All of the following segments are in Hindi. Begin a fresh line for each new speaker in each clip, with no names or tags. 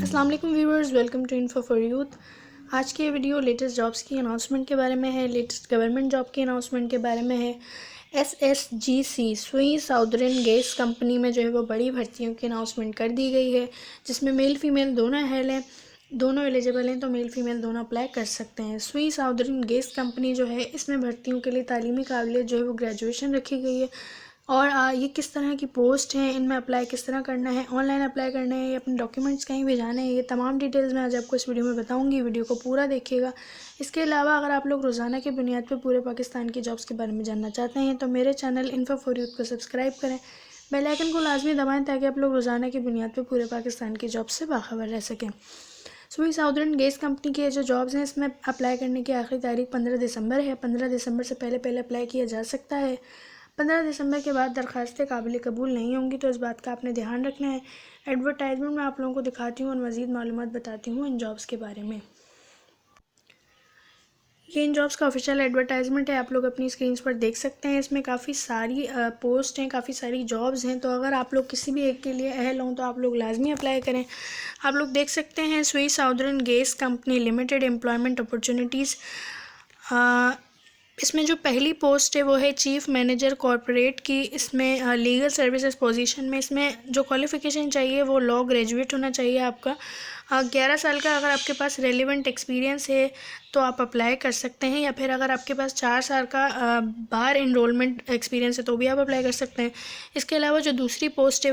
अस्सलाम वालेकुम viewers, welcome to info for youth. आज की वीडियो लेटेस्ट जॉब्स की अनाउंसमेंट के बारे में है। लेटेस्ट गवर्नमेंट जॉब की अनाउंसमेंट के बारे में है। SSGC स्वी साउदर्न गैस कंपनी में जो है वो बड़ी भर्तियों की अनाउंसमेंट कर दी गई है, जिसमें मेल फीमेल दोनों अहल हैं, दोनों एलिजिबल हैं, तो मेल फीमेल दोनों अप्लाई कर सकते हैं। स्वी साउदर्न गैस कंपनी जो है इसमें भर्तियों के लिए तालीमी काबिलियत जो है वो ग्रेजुएशन रखी गई है। और ये किस तरह की पोस्ट हैं, इनमें अप्लाई किस तरह करना है, ऑनलाइन अप्लाई करना है या अपने डॉक्यूमेंट्स कहीं भेजाने हैं, ये तमाम डिटेल्स मैं आज आपको इस वीडियो में बताऊंगी। वीडियो को पूरा देखिएगा। इसके अलावा अगर आप लोग रोज़ाना की बुनियाद पर पूरे पाकिस्तान की जॉब्स के बारे में जानना चाहते हैं तो मेरे चैनल इन्फो फॉर यूथ को सब्सक्राइब करें, बेल आइकन को लाजमी दबाएं ताकि आप लोग रोज़ाना की बुनियाद पर पूरे पाकिस्तान की जॉब से बाखबर रह सकें। स्वी साउदर्न गैस कंपनी की जो जॉब्स हैं इसमें अप्लाई करने की आखिरी तारीख 15 दिसंबर है। 15 दिसंबर से पहले अप्लाई किया जा सकता है। 15 दिसंबर के बाद दरखास्तें काबिल कबूल नहीं होंगी, तो इस बात का आपने ध्यान रखना है। एडवर्टाइजमेंट मैं आप लोगों को दिखाती हूँ और मज़ीद मालूमात बताती हूँ इन जॉब्स के बारे में। ये इन जॉब्स का ऑफिशियल एडवर्टाइजमेंट है, आप लोग अपनी स्क्रीन पर देख सकते हैं। इसमें काफ़ी सारी पोस्ट हैं, काफ़ी सारी जॉब्स हैं, तो अगर आप लोग किसी भी एक के लिए अहल हों तो आप लोग लाजमी अप्लाई करें। आप लोग देख सकते हैं स्वी southern gas company limited employment opportunities. इसमें जो पहली पोस्ट है वो है चीफ़ मैनेजर कॉरपोरेट की। इसमें लीगल सर्विसेज पोजीशन में इसमें जो क्वालिफ़िकेशन चाहिए वो लॉ ग्रेजुएट होना चाहिए आपका। 11 साल का अगर आपके पास रेलिवेंट एक्सपीरियंस है तो आप अप्लाई कर सकते हैं, या फिर अगर आपके पास 4 साल का बार इनरोलमेंट एक्सपीरियंस है तो भी आप अप्लाई कर सकते हैं। इसके अलावा जो दूसरी पोस्ट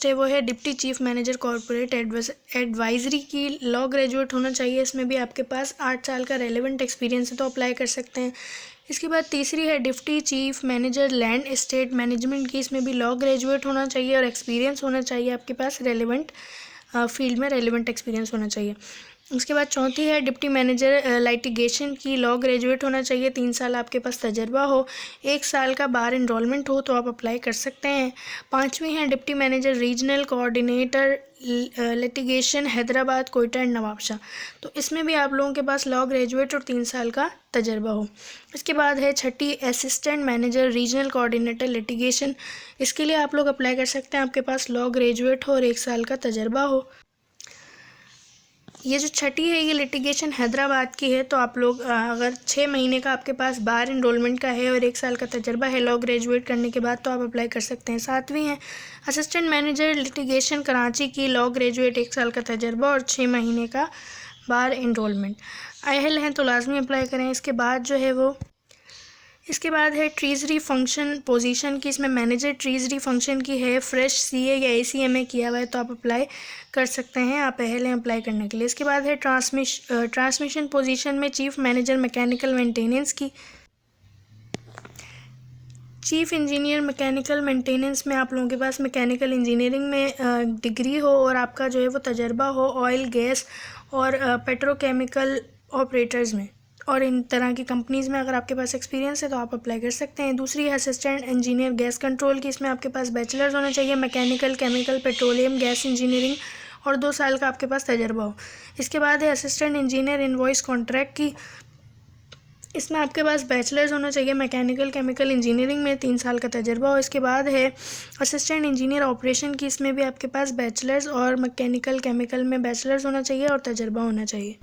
है वो है deputy chief manager corporate advisory की। लॉ ग्रेजुएट होना चाहिए, इसमें भी आपके पास 8 साल का रेलेवेंट एक्सपीरियंस है तो अप्लाई कर सकते हैं। इसके बाद तीसरी है deputy chief manager land estate management की। इसमें भी लॉ ग्रेजुएट होना चाहिए और एक्सपीरियंस होना चाहिए आपके पास, रेलेवेंट फील्ड में रेलेवेंट एक्सपीरियंस होना चाहिए। उसके बाद चौथी है डिप्टी मैनेजर लाइटिगेशन की। लॉ ग्रेजुएट होना चाहिए, 3 साल आपके पास तजर्बा हो, 1 साल का बार इनरोलमेंट हो तो आप अप्लाई कर सकते हैं। पाँचवीं है deputy manager regional coordinator litigation Hyderabad, Quetta and Nawabshah. तो इसमें भी आप लोगों के पास लॉ ग्रेजुएट और 3 साल का तजर्बा हो। इसके बाद है छठी assistant manager regional coordinator litigation. इसके लिए आप लोग अप्लाई कर सकते हैं, आपके पास लॉ ग्रेजुएट हो और 1 साल का तजर्बा हो। ये जो छठी है ये लिटिगेशन हैदराबाद की है, तो आप लोग अगर 6 महीने का आपके पास बार इनरोलमेंट का है और 1 साल का तजर्बा है लॉ ग्रेजुएट करने के बाद तो आप अप्लाई कर सकते हैं। सातवीं है असिस्टेंट मैनेजर लिटिगेशन कराची की। लॉ ग्रेजुएट, 1 साल का तजर्बा और 6 महीने का बार इनरोलमेंट। अहल हैं तो लाजमी अप्लाई करें। इसके बाद है ट्रेजरी फंक्शन पोजीशन की। इसमें मैनेजर ट्रेजरी फंक्शन की है, फ्रेश CA या ACMA किया हुआ है तो आप अप्लाई कर सकते हैं, आप अहल हैं अप्लाई करने के लिए। इसके बाद है ट्रांसमिशन पोजीशन में चीफ मैनेजर मैकेनिकल मेंटेनेंस की। चीफ़ इंजीनियर मैकेनिकल मेंटेनेंस में आप लोगों के पास मैकेनिकल इंजीनियरिंग में डिग्री हो और आपका जो है वो तजर्बा हो ऑयल, गैस और पेट्रोकेमिकल ऑपरेटर्स में और इन तरह की कंपनीज़ में अगर आपके पास एक्सपीरियंस है तो आप अप्लाई कर सकते हैं। दूसरी है असिस्टेंट इंजीनियर गैस कंट्रोल की। इसमें आपके पास बैचलर्स होना चाहिए mechanical, chemical, petroleum, gas engineering और 2 साल का आपके पास तजर्बा हो। इसके बाद है असिस्टेंट इंजीनियर इनवॉइस कॉन्ट्रैक्ट की। इसमें आपके पास बैचलर्स होना चाहिए मैकेनिकल, केमिकल इंजीनियरिंग में, 3 साल का तजर्बा हो। इसके बाद है असिस्टेंट इंजीनियर ऑपरेशन की। इसमें भी आपके पास बैचलर्स और मैकेनिकल, केमिकल में बैचलर्स होना चाहिए और तजर्बा होना चाहिए।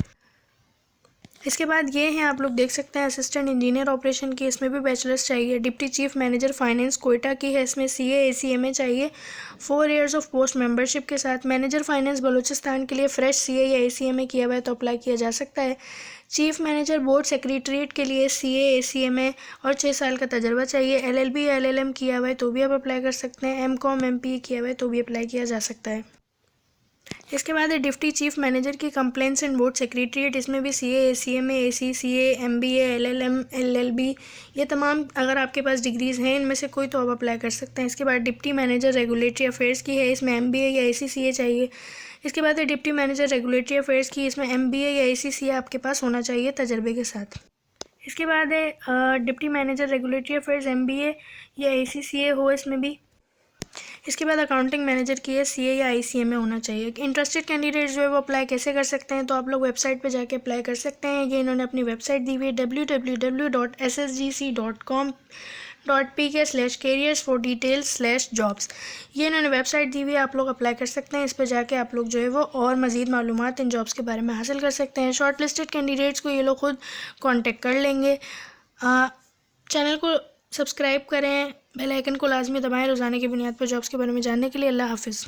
इसके बाद ये हैं, आप लोग देख सकते हैं असिस्टेंट इंजीनियर ऑपरेशन की। इसमें भी बैचलर्स चाहिए। Deputy chief manager finance Quetta की है। इसमें CA ACMA चाहिए 4 ईयर्स ऑफ पोस्ट मेंबरशिप के साथ। मैनेजर फाइनेंस बलूचिस्तान के लिए फ्रेश CA या ACMA किया हुआ है तो अप्लाई किया जा सकता है। चीफ मैनेजर बोर्ड सेक्रेटरीट के लिए CA ACMA और 6 साल का तजर्बा चाहिए। LLB LLM किया हुआ है तो भी आप अप्लाई कर सकते हैं। MCOM MPE किया हुआ है तो भी अप्लाई किया जा सकता है। इसके बाद है डिप्टी चीफ मैनेजर की कंप्लेंट्स एंड बोर्ड सेक्रेटरीट। इसमें भी CA ACMA ACCA MBA LLM LLB ये तमाम अगर आपके पास डिग्रीज़ हैं इनमें से कोई तो आप अप्लाई कर सकते हैं। इसके बाद डिप्टी मैनेजर रेगुलेटरी अफेयर्स की है। इसमें MBA या ACCA चाहिए। इसके बाद है डिप्टी मैनेजर रेगुलेटरी अफेयर्स की। इसमें MBA या ACCA आपके पास होना चाहिए तजर्बे के साथ। इसके बाद है deputy manager regulatory affairs MBA या ACCA हो इसमें भी। इसके बाद अकाउंटिंग मैनेजर की है, CA या ICMA होना चाहिए। इंटरेस्टेड कैंडिडेट जो है वो अप्लाई कैसे कर सकते हैं, तो आप लोग वेबसाइट पे जाके अप्लाई कर सकते हैं। ये इन्होंने अपनी वेबसाइट दी हुई है www.ssgc.com www.pk/careers for details/jobs। ये इन्होंने वेबसाइट दी हुई है, आप लोग अप्लाई कर सकते हैं। इस पर जाके आप लोग जो है वो और मज़ीद मालूमात इन जॉब्स के बारे में हासिल कर सकते हैं। शॉर्ट लिस्टेड कैंडिडेट्स को ये लोग खुद कांटेक्ट कर लेंगे। चैनल को सब्सक्राइब करें, बेल आइकन को लाजमी दबाएं रोज़ाना की बुनियाद पर जॉब्स के बारे में जानने के लिए। अल्लाह हाफिज़।